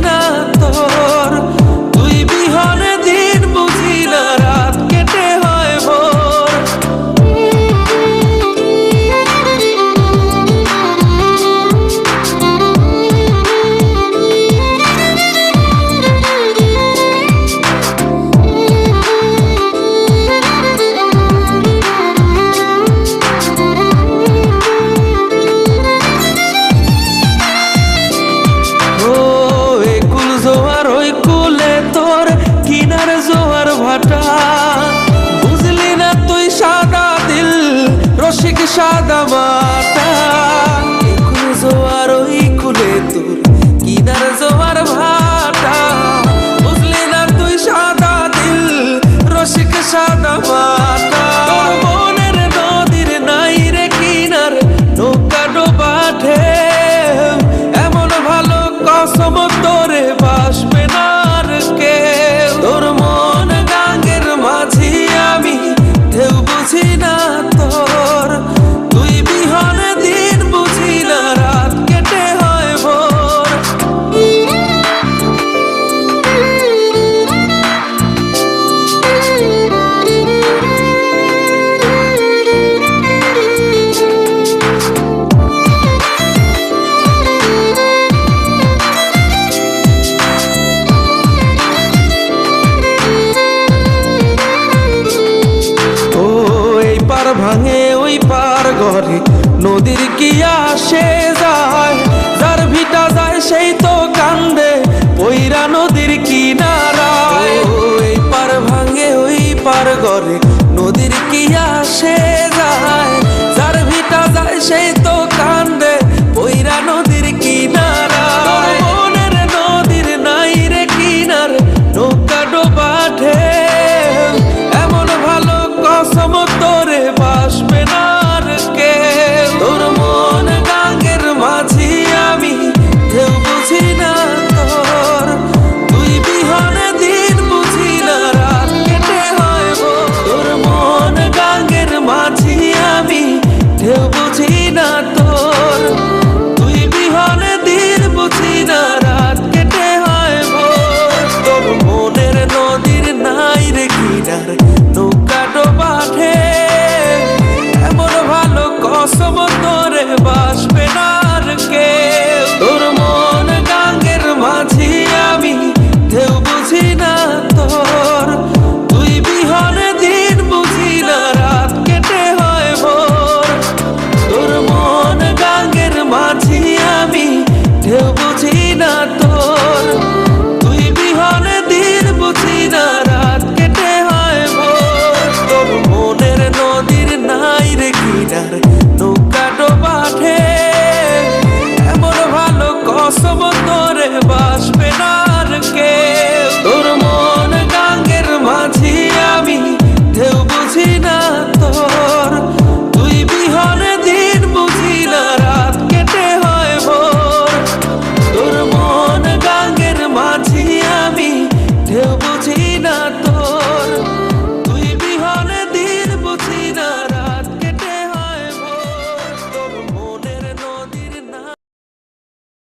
না তোর, তুই বিহনে দিন বুঝি না, রাত কেটে হয় ভোর। কিনার জোয়ার ভাটা বুঝলি না তুই, সাদা দিল রসিক সাদা মাটা। একুল জোয়ার ওই কুলে তোর কিনার জোয়ার ভাটা, বুঝলি না তুই সাদা দিল রসিক সাদা মাটা। তোর মনের নদীর নাই রে কিনার, নৌকা ডোবা ঢেউ, এমন ভালো কসম তোরে বাসবে না আর কেউ। তোর মন গাঙ্গের মাঝি আমি, ঢেউ বুঝি না তোর, তুই বিহনে দিন বুঝি না, রাত কেটে হয় ভোর। ভাঙে ওই পার ঘরে নদীর কি আসে যায়।